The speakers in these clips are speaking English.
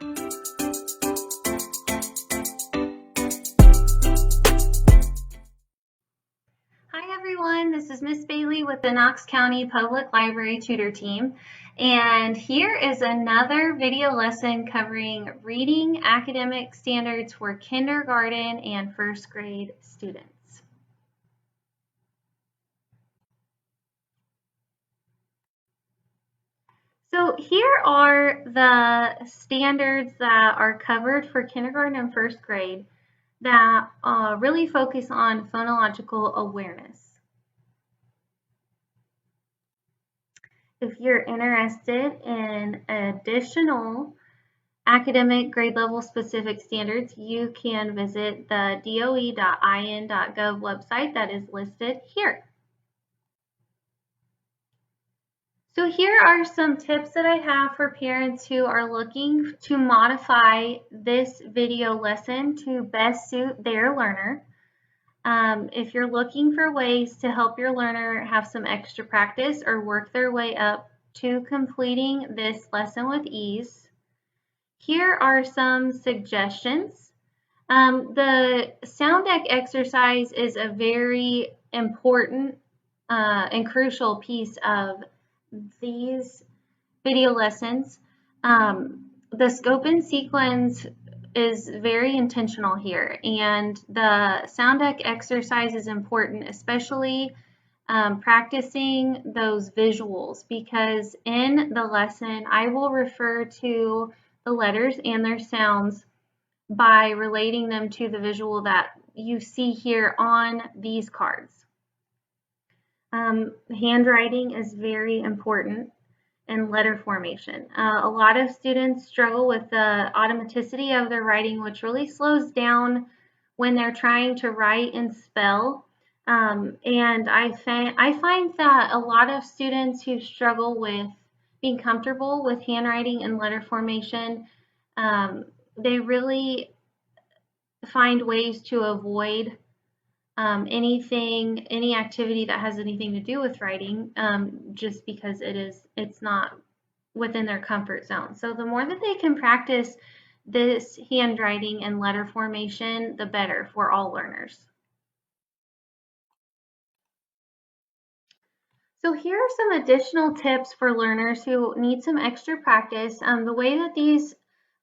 Hi everyone, this is Miss Bailey with the Knox County Public Library Tutor Team, and here is another video lesson covering reading academic standards for kindergarten and first grade students. So here are the standards that are covered for kindergarten and first grade that really focus on phonological awareness. If you're interested in additional academic grade level specific standards, you can visit the doe.in.gov website that is listed here. So here are some tips that I have for parents who are looking to modify this video lesson to best suit their learner. If you're looking for ways to help your learner have some extra practice or work their way up to completing this lesson with ease, here are some suggestions. The sound deck exercise is a very important and crucial piece of these video lessons. The scope and sequence is very intentional here, and the sound deck exercise is important, especially practicing those visuals, because in the lesson I will refer to the letters and their sounds by relating them to the visual that you see here on these cards. Handwriting is very important and letter formation. A lot of students struggle with the automaticity of their writing, which really slows down when they're trying to write and spell. And I find that a lot of students who struggle with being comfortable with handwriting and letter formation, they really find ways to avoid any activity that has anything to do with writing, just because it's not within their comfort zone. So the more that they can practice this handwriting and letter formation, the better for all learners. So here are some additional tips for learners who need some extra practice. The way that these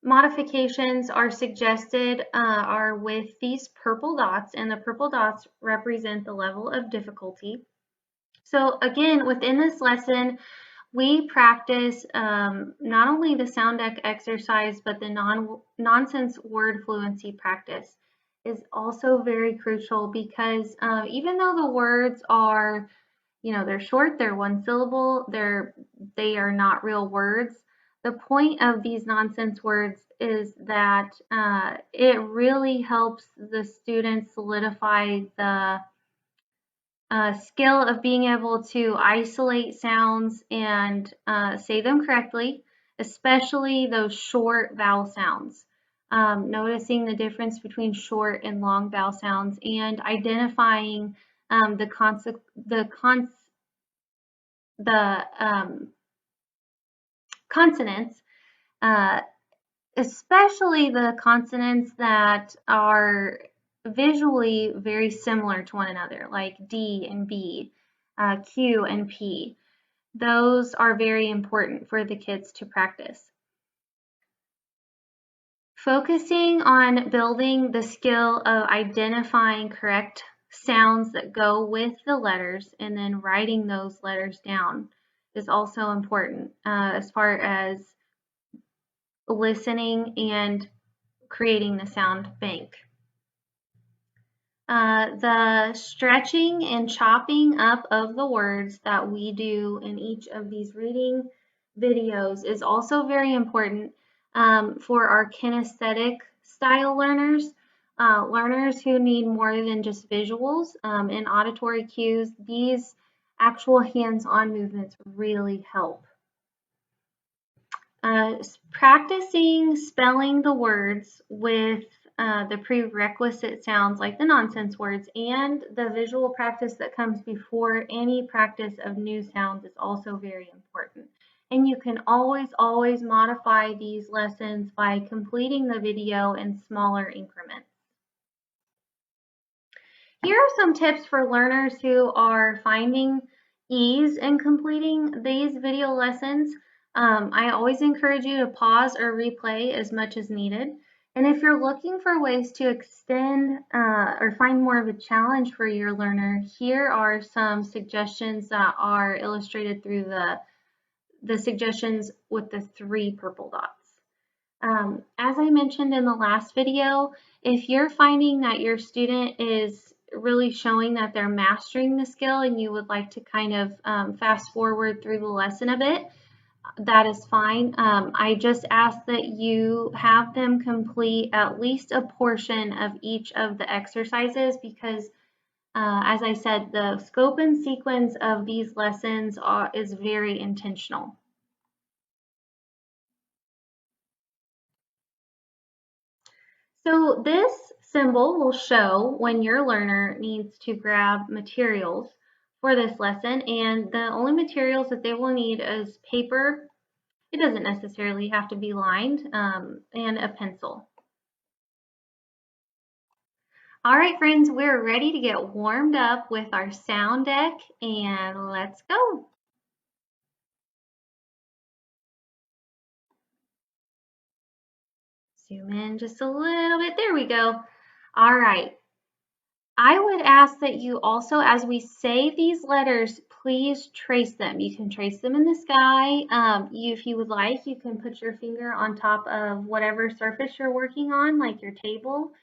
modifications are suggested are with these purple dots, and the purple dots represent the level of difficulty. So again, within this lesson, we practice not only the sound deck exercise, but the nonsense word fluency practice is also very crucial, because even though the words are, they're short, they're one syllable, they are not real words. The point of these nonsense words is that it really helps the students solidify the skill of being able to isolate sounds and say them correctly, especially those short vowel sounds. Noticing the difference between short and long vowel sounds, and identifying the consonants, especially the consonants that are visually very similar to one another, like D and B, Q and P. Those are very important for the kids to practice. Focusing on building the skill of identifying correct sounds that go with the letters and then writing those letters down is also important as far as listening and creating the sound bank. The stretching and chopping up of the words that we do in each of these reading videos is also very important for our kinesthetic style learners, learners who need more than just visuals and auditory cues. These actual hands-on movements really help. Practicing spelling the words with the prerequisite sounds like the nonsense words and the visual practice that comes before any practice of new sounds is also very important. and you can always modify these lessons by completing the video in smaller increments. Here are some tips for learners who are finding ease in completing these video lessons. I always encourage you to pause or replay as much as needed. And if you're looking for ways to extend or find more of a challenge for your learner, here are some suggestions that are illustrated through the suggestions with the 3 purple dots. As I mentioned in the last video, if you're finding that your student is really showing that they're mastering the skill and you would like to kind of fast forward through the lesson a bit, that is fine. I just ask that you have them complete at least a portion of each of the exercises because, as I said, the scope and sequence of these lessons is very intentional. So this symbol will show when your learner needs to grab materials for this lesson, and the only materials that they will need is paper. It doesn't necessarily have to be lined, and a pencil. All right, friends, we're ready to get warmed up with our sound deck, and let's go. Zoom in just a little bit. There we go. All right. I would ask that you also, as we say these letters, please trace them. You can trace them in the sky. If you would like, you can put your finger on top of whatever surface you're working on, like your table.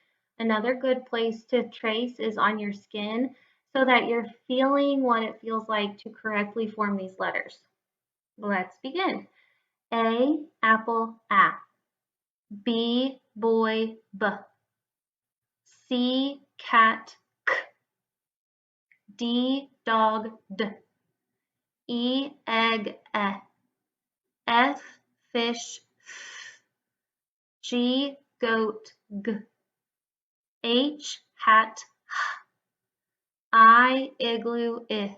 Another good place to trace is on your skin so that you're feeling what it feels like to correctly form these letters. Let's begin. A, apple, A. B, boy, B. C, cat, K. D, dog, D. E, egg, E. F, fish, F. G, goat, G. H, hat, H. I, igloo, I.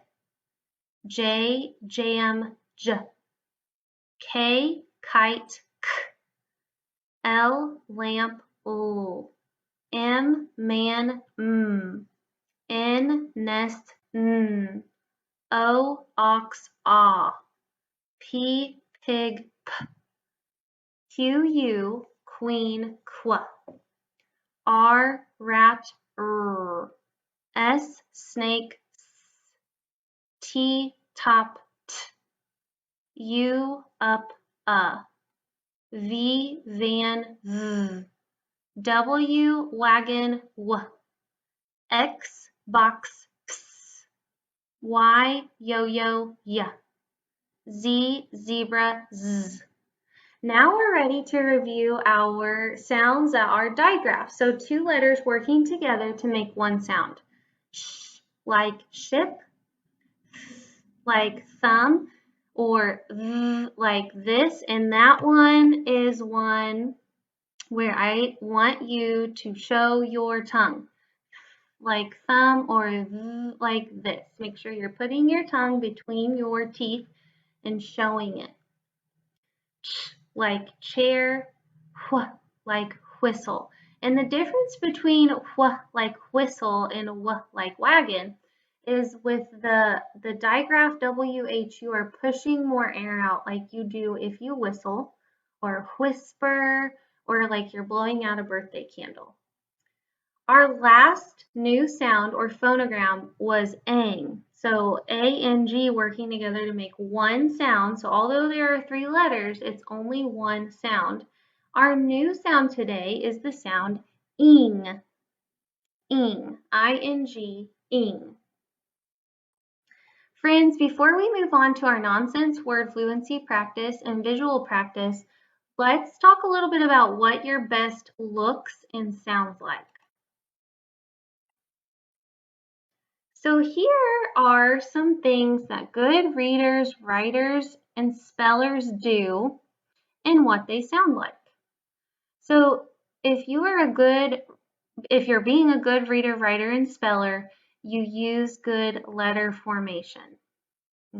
J, jam, J. K, kite, K. L, lamp, L. M, man, M. N, nest, N. O, ox, ah. P, pig, P. Q, U, queen, qu. R, rat, r. S, snake, s. T, top, t. U, up, V, van, v. W, wagon, w. X, box, x. Y, yo-yo, y. Z, zebra, z. Now we're ready to review our sounds that are digraphed. So 2 letters working together to make one sound. Sh, like ship, like thumb, or v, like this. And that one is one where I want you to show your tongue, like thumb, or v, like this. Make sure you're putting your tongue between your teeth and showing it. Ch, like chair, wh, like whistle. And the difference between wh, like whistle, and wh, like wagon, is with the digraph WH, you are pushing more air out like you do if you whistle, or whisper, or like you're blowing out a birthday candle. Our last new sound or phonogram was ang. So A-N-G working together to make one sound. So although there are 3 letters, it's only one sound. Our new sound today is the sound ing. Ing. I-N-G, ing. Friends, before we move on to our nonsense word fluency practice and visual practice, let's talk a little bit about what your best looks and sounds like. So here are some things that good readers, writers, and spellers do and what they sound like. So if you're being a good reader, writer, and speller, you use good letter formation.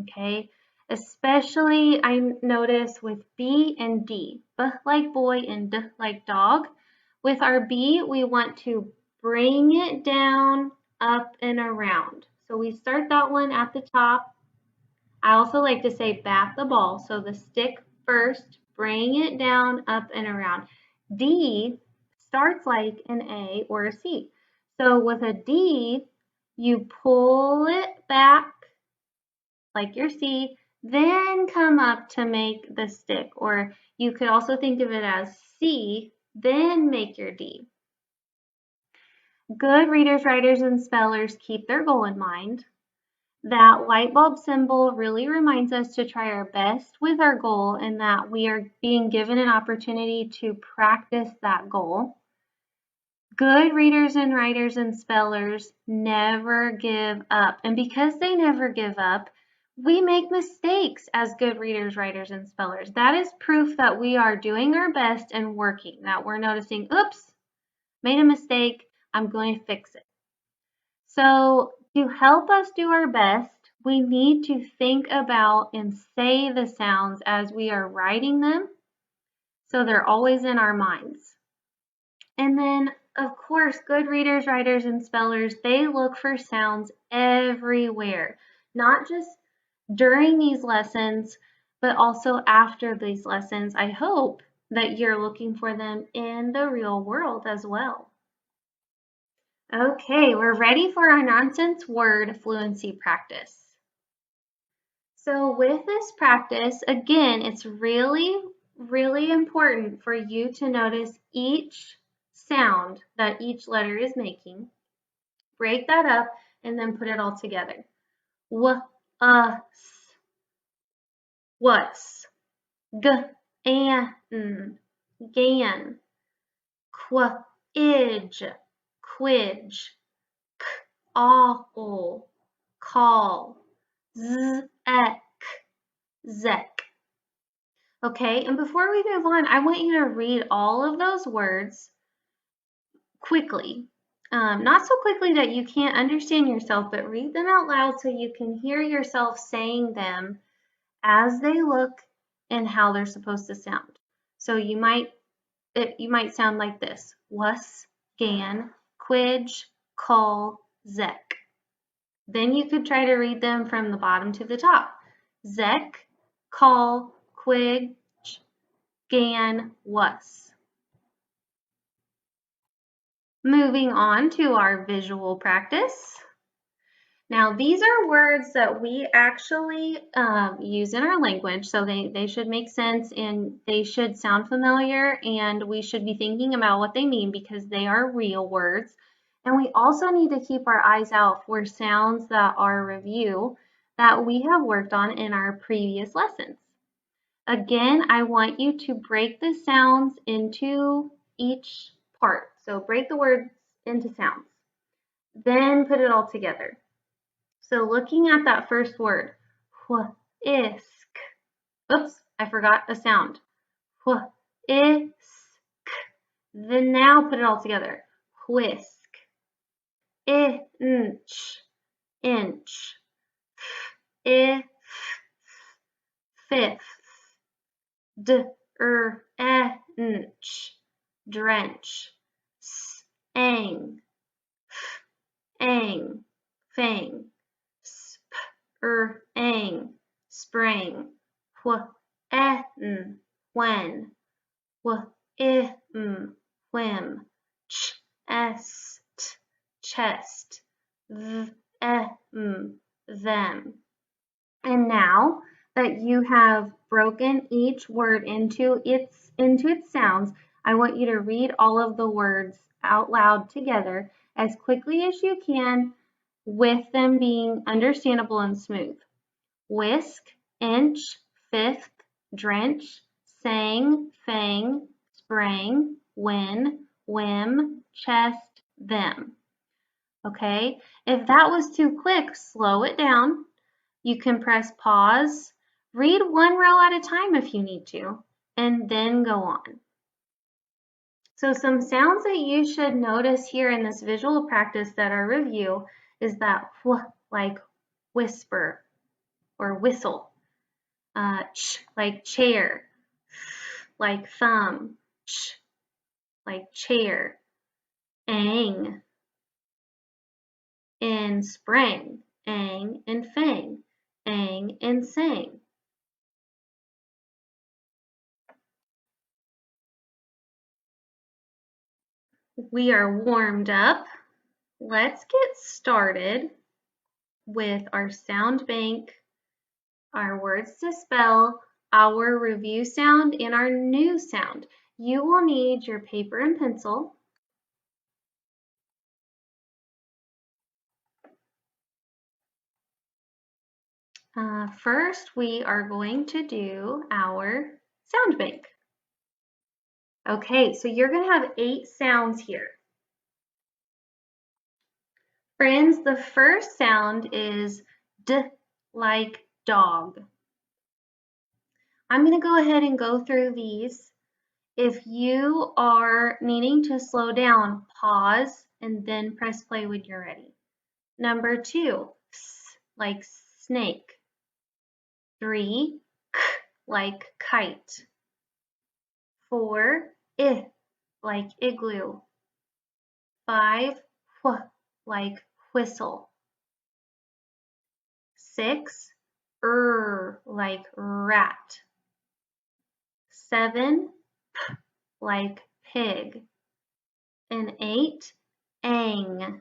Okay? Especially I notice with B and D, B like boy and D like dog. With our B, we want to bring it down, up and around. So we start that one at the top. I also like to say bat the ball. So the stick first, bring it down, up and around. D starts like an A or a C. So with a D, you pull it back like your C, then come up to make the stick. Or you could also think of it as C, then make your D. Good readers, writers, and spellers keep their goal in mind. That light bulb symbol really reminds us to try our best with our goal and that we are being given an opportunity to practice that goal. Good readers and writers and spellers never give up. And because they never give up, we make mistakes as good readers, writers, and spellers. That is proof that we are doing our best and working, that we're noticing, oops, made a mistake, I'm going to fix it. So to help us do our best, we need to think about and say the sounds as we are writing them, so they're always in our minds. And then, of course, good readers, writers, and spellers, they look for sounds everywhere, not just during these lessons, but also after these lessons. I hope that you're looking for them in the real world as well. Okay, we're ready for our nonsense word fluency practice. So with this practice, again, it's really important for you to notice each sound that each letter is making. Break that up and then put it all together. W, s, was, g, an, gan, qu, ij, quidge, k, all, call, z, ek, zek. Okay, and before we move on, I want you to read all of those words quickly. Not so quickly that you can't understand yourself, but read them out loud so you can hear yourself saying them as they look and how they're supposed to sound. So you might sound like this: was, gan, quidge, call, zek. Then you could try to read them from the bottom to the top. Zek, call, quidge, gan, was. Moving on to our visual practice. Now, these are words that we actually use in our language, so they should make sense and they should sound familiar, and we should be thinking about what they mean because they are real words. And we also need to keep our eyes out for sounds that are review that we have worked on in our previous lessons. Again, I want you to break the sounds into each part. So break the words into sounds. Then put it all together. So looking at that first word, whisk. Oops, I forgot a sound. Whisk. Then now put it all together. Whisk. Inch. Inch. If. Fifth. Inch. Drench. Ang. Ang. Fang. Ang. Spring. When. Whim. Chest. Them. And now that you have broken each word into its sounds, I want you to read all of the words out loud together as quickly as you can with them being understandable and smooth. Whisk, inch, fifth, drench, sang, fang, sprang, when, whim, chest, them. Okay, if that was too quick, slow it down. You can press pause, read one row at a time if you need to, and then go on. So some sounds that you should notice here in this visual practice that are review is that wh, like whisper or whistle. Ch like chair, like thumb, ch like chair, ang in spring, ang in fang, ang in sang. We are warmed up. Let's get started with our sound bank, our words to spell, our review sound, and our new sound. You will need your paper and pencil. First, we are going to do our sound bank. Okay, so you're going to have 8 sounds here. Friends, the first sound is D like dog. I'm going to go ahead and go through these. If you are needing to slow down, pause and then press play when you're ready. Number 2, S like snake. 3, K like kite. 4, I like igloo. 5, Wh like whistle. 6, like rat. 7, P like pig. And 8, ang.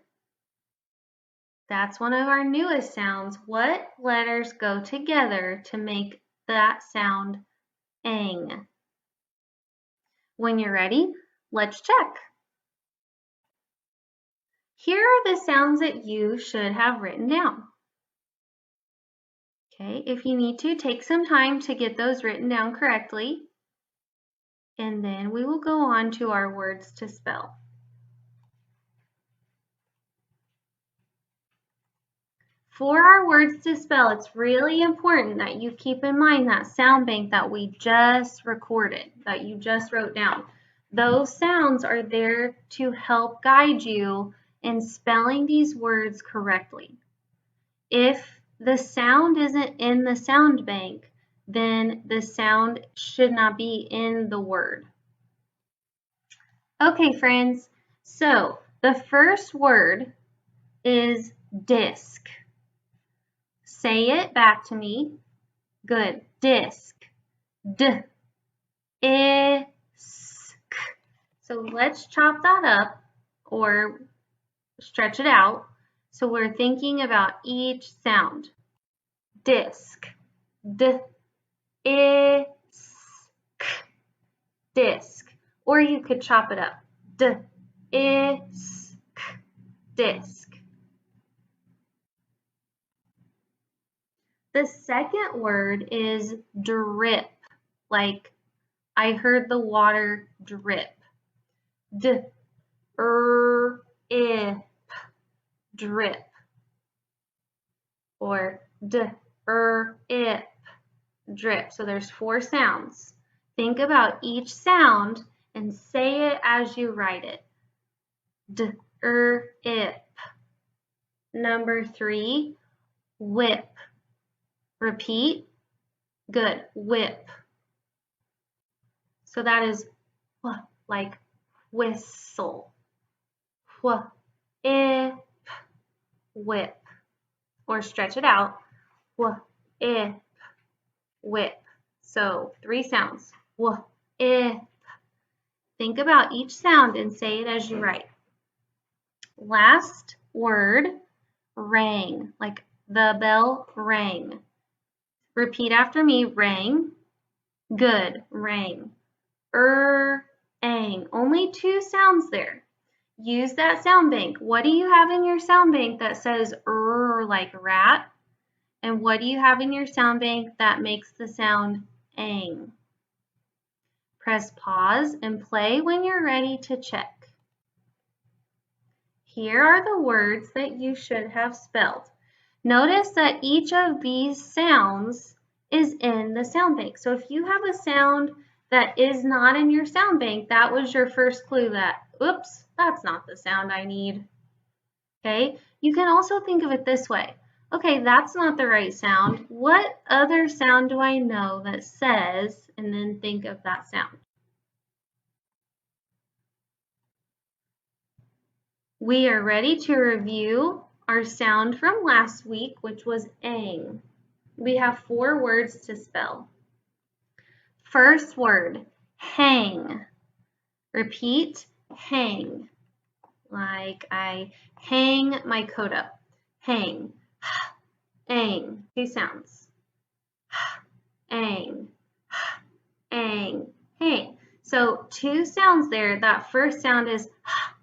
That's one of our newest sounds. What letters go together to make that sound ang? When you're ready, let's check. Here are the sounds that you should have written down. Okay, if you need to, take some time to get those written down correctly. And then we will go on to our words to spell. For our words to spell, it's really important that you keep in mind that sound bank that we just recorded, that you just wrote down. Those sounds are there to help guide you in spelling these words correctly. If the sound isn't in the sound bank, then the sound should not be in the word. Okay, friends, so the first word is disc. Say it back to me. Good. Disc. D. I. S. K. So let's chop that up or stretch it out. So we're thinking about each sound. Disc. D. I. S. K. Disc. Or you could chop it up. D. I. S. K. Disc. The second word is drip, like I heard the water drip. D-R-I-P, drip. Or D-R-I-P, drip. So there's 4 sounds. Think about each sound and say it as you write it. D-R-I-P. Number 3, whip. Repeat. Good. Whip. So that is like whistle. Whip. Whip. Or stretch it out. Whip. Whip. So 3 sounds. Whip. Think about each sound and say it as you write. Last word, rang. Like the bell rang. Repeat after me, rang. Good, rang. Ang. Only 2 sounds there. Use that sound bank. What do you have in your sound bank that says like rat? And what do you have in your sound bank that makes the sound ang? Press pause and play when you're ready to check. Here are the words that you should have spelled. Notice that each of these sounds is in the sound bank. So if you have a sound that is not in your sound bank, that was your first clue that, oops, that's not the sound I need. Okay, you can also think of it this way. Okay, that's not the right sound. What other sound do I know that says, and then think of that sound? We are ready to review our sound from last week, which was ang. We have 4 words to spell. First word, hang. Repeat, hang. Like I hang my coat up. Hang. Ang. 2 sounds. Ang. Ang. Hang. So 2 sounds there. That first sound is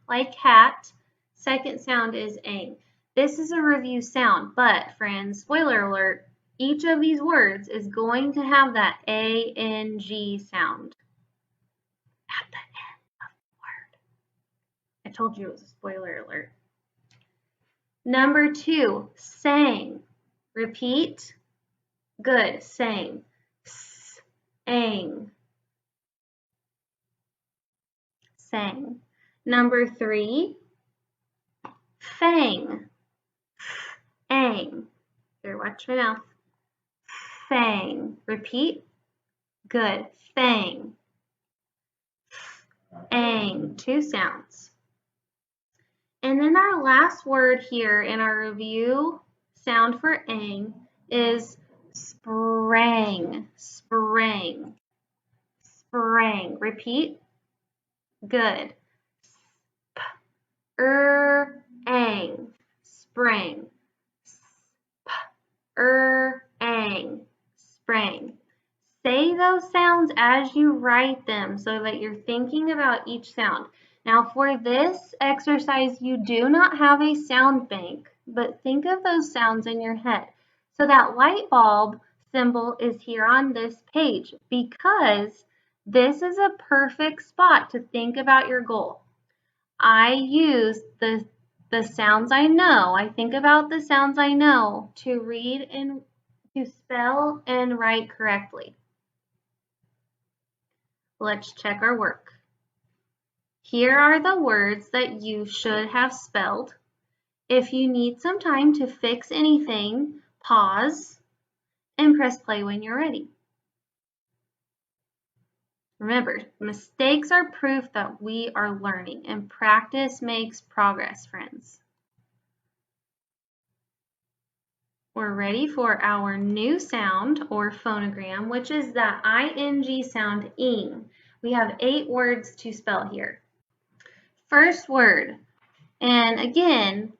like hat. Second sound is ang. This is a review sound, but friends, spoiler alert, each of these words is going to have that A-N-G sound at the end of the word. I told you it was a spoiler alert. Number 2, sang. Repeat. Good, sang. Sang. Sang. Number 3, fang. Ang. Here, watch my mouth. Fang. Repeat. Good. Fang. Ang. 2 sounds. And then our last word here in our review sound for ang is sprang. Sprang. Sprang. Repeat. Good. Ang. Sprang. Ang. Sprang. Say those sounds as you write them so that you're thinking about each sound. Now for this exercise, you do not have a sound bank, but think of those sounds in your head. So that light bulb symbol is here on this page because this is a perfect spot to think about your goal. I use the sounds I know. I think about the sounds I know to read and to spell and write correctly. Let's check our work. Here are the words that you should have spelled. If you need some time to fix anything, pause and press play when you're ready. Remember, mistakes are proof that we are learning, and practice makes progress, friends. We're ready for our new sound or phonogram, which is that ing sound, ing. We have 8 words to spell here. First word, and again,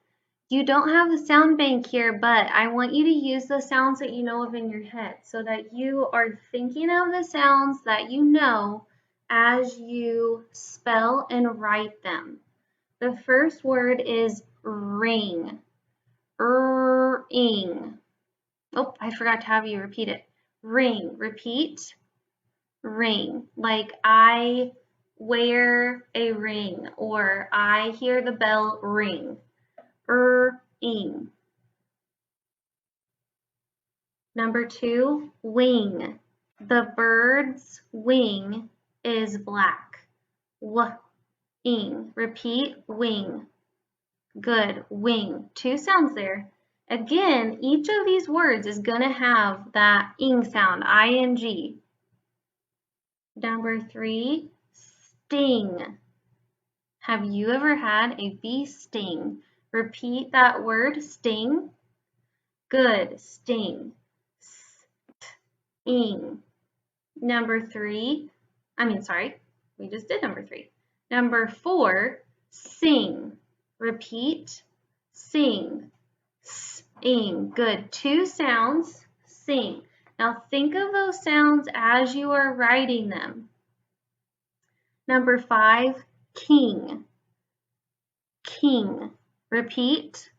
you don't have a sound bank here, but I want you to use the sounds that you know of in your head so that you are thinking of the sounds that you know as you spell and write them. The first word is ring. Ring. Oh, I forgot to have you repeat it. Ring. Repeat. Ring. Like I wear a ring or I hear the bell ring. Ing. Number 2, wing. The bird's wing is black. Wing. Repeat, wing. Good, wing. 2 sounds there. Again, each of these words is going to have that ing sound, ing. Number 3, sting. Have you ever had a bee sting? Repeat that word, sting. Good, sting. Sting. Number 3, we just did number 3. Number 4, sing. Repeat, sing. Sing. Good, 2 sounds, sing. Now think of those sounds as you are writing them. Number 5, king. King. Repeat.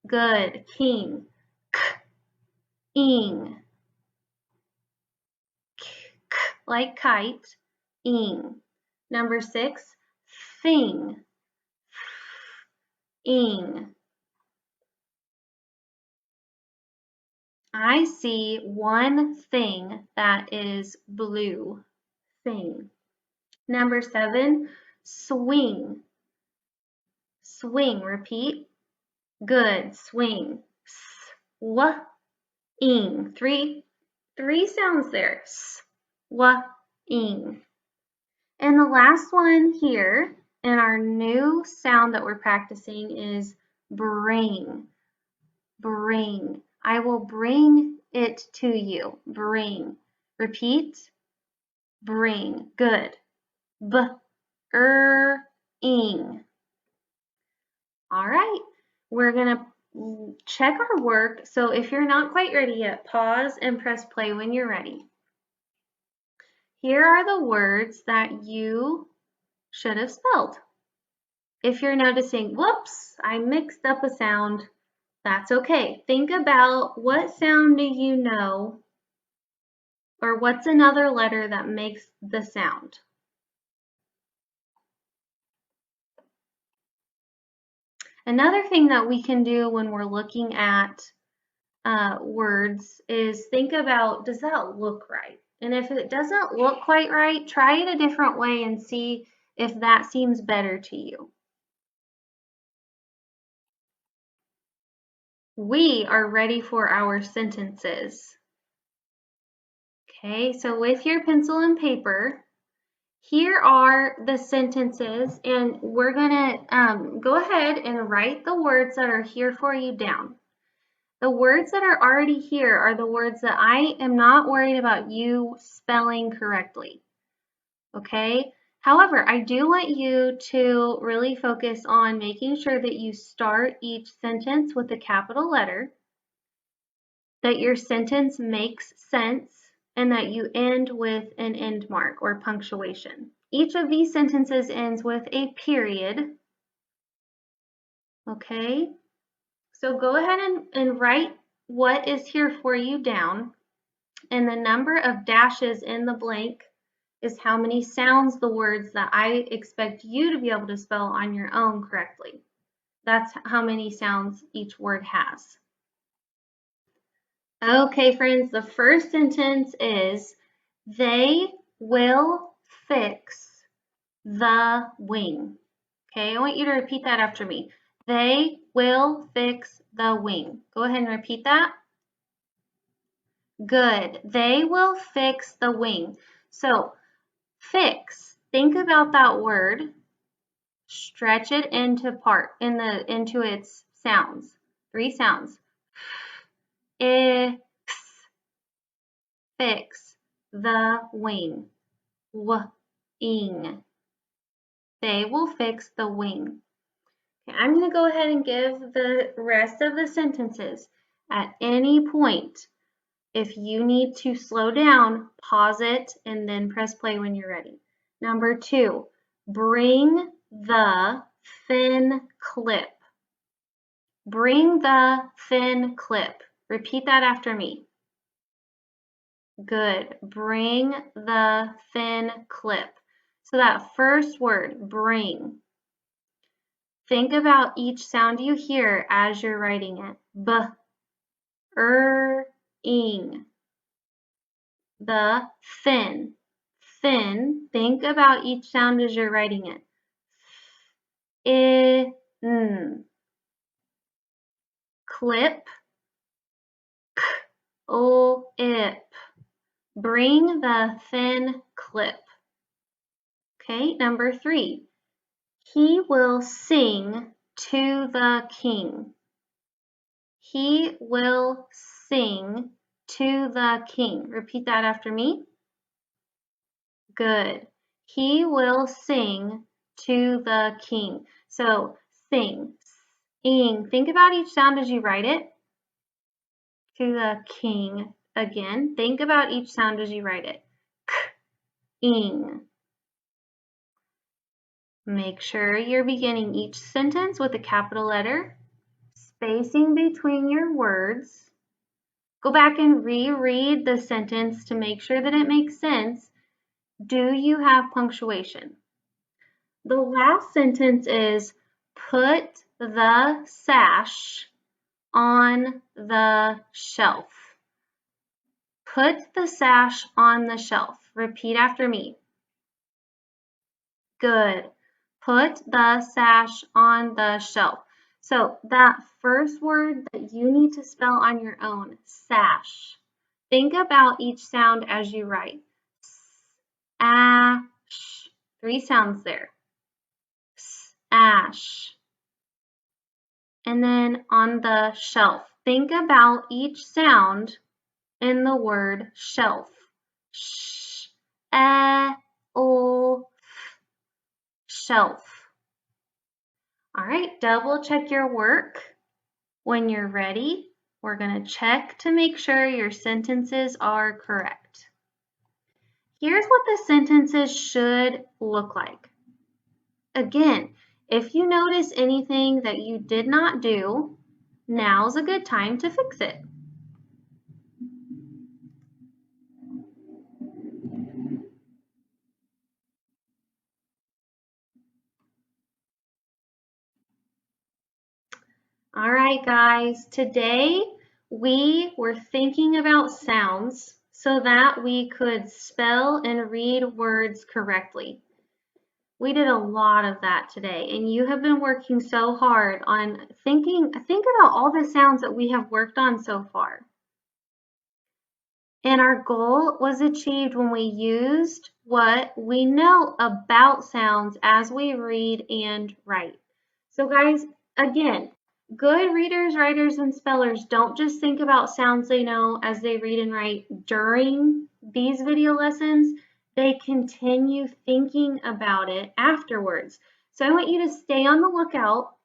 Good. King. Ing. Like kite. Ing. Number 6, thing. Ing. I see one thing that is blue. Thing. Number 7, swing. Swing. Repeat. Good. Swing. ing. Three sounds there. S, w, ing. And the last one here, and our new sound that we're practicing is bring. Bring. I will bring it to you. Bring. Repeat. Bring. Good. B, ing. All right. We're going to check our work. So if you're not quite ready yet, pause and press play when you're ready. Here are the words that you should have spelled. If you're noticing, whoops, I mixed up a sound, that's okay. Think about what sound do you know, or what's another letter that makes the sound? Another thing that we can do when we're looking at words is think about, does that look right? And if it doesn't look quite right, try it a different way and see if that seems better to you. We are ready for our sentences. Okay, so with your pencil and paper, here are the sentences, and we're gonna go ahead and write the words that are here for you down. The words that are already here are the words that I am not worried about you spelling correctly, okay? However, I do want you to really focus on making sure that you start each sentence with a capital letter, that your sentence makes sense, and that you end with an end mark or punctuation. Each of these sentences ends with a period, okay? So go ahead and write what is here for you down, and the number of dashes in the blank is how many sounds the words that I expect you to be able to spell on your own correctly. That's how many sounds each word has. Okay, friends, the first sentence is, they will fix the wing. Okay, I want you to repeat that after me. They will fix the wing. Go ahead and repeat that. Good. They will fix the wing. So, fix. Think about that word. Stretch it into its sounds. 3 sounds. Fix the wing. Wing. They will fix the wing. Okay, I'm going to go ahead and give the rest of the sentences. At any point, if you need to slow down, pause it and then press play when you're ready. Number 2, bring the thin clip. Bring the thin clip. Repeat that after me. Good. Bring the thin clip. So that first word, bring. Think about each sound you hear as you're writing it. B, ing. The thin. Thin. Think about each sound as you're writing it. In. Clip. K, o, ip. Bring the thin clip. Okay, number 3. He will sing to the king. He will sing to the king. Repeat that after me. Good. He will sing to the king. So sing, ing. Think about each sound as you write it. To the king. Again, think about each sound as you write it. K, ing. Make sure you're beginning each sentence with a capital letter. Spacing between your words. Go back and reread the sentence to make sure that it makes sense. Do you have punctuation? The last sentence is, put the sash on the shelf. Put the sash on the shelf. Repeat after me. Good. Put the sash on the shelf. So that first word that you need to spell on your own, sash. Think about each sound as you write. Ash. 3 sounds there. Ash. And then on the shelf, think about each sound in the word shelf. Sh, o, shelf. All right, double check your work. When you're ready, we're going to check to make sure your sentences are correct. Here's what the sentences should look like. Again, if you notice anything that you did not do, now's a good time to fix it. All right, guys, today we were thinking about sounds so that we could spell and read words correctly. We did a lot of that today, and you have been working so hard on think about all the sounds that we have worked on so far. And our goal was achieved when we used what we know about sounds as we read and write. So guys, again, good readers, writers, and spellers don't just think about sounds they know as they read and write during these video lessons. They continue thinking about it afterwards. So I want you to stay on the lookout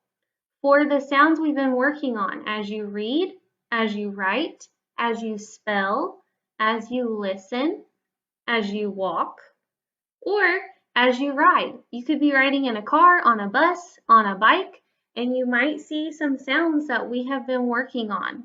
for the sounds we've been working on as you read, as you write, as you spell, as you listen, as you walk, or as you ride. You could be riding in a car, on a bus, on a bike, and you might see some sounds that we have been working on.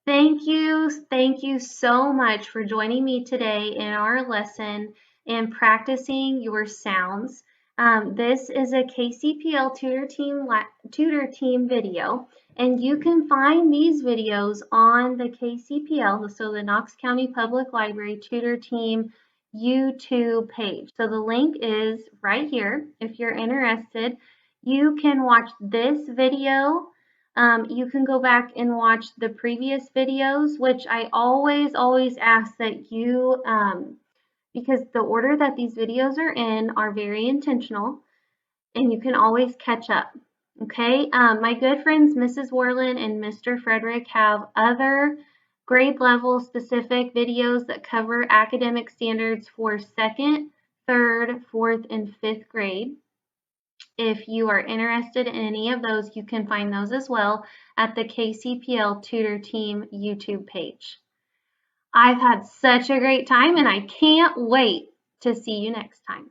Thank you so much for joining me today in our lesson and practicing your sounds. This is a KCPL Tutor Team video, and you can find these videos on the KCPL, so the Knox County Public Library Tutor Team YouTube page. So the link is right here. If you're interested, you can watch this video. You can go back and watch the previous videos, which I always ask that you, because the order that these videos are in are very intentional, and you can always catch up. Okay, my good friends Mrs. Worland and Mr. Frederick have other grade level specific videos that cover academic standards for 2nd, 3rd, 4th, and 5th grade. If you are interested in any of those, you can find those as well at the KCPL Tutor Team YouTube page. I've had such a great time, and I can't wait to see you next time.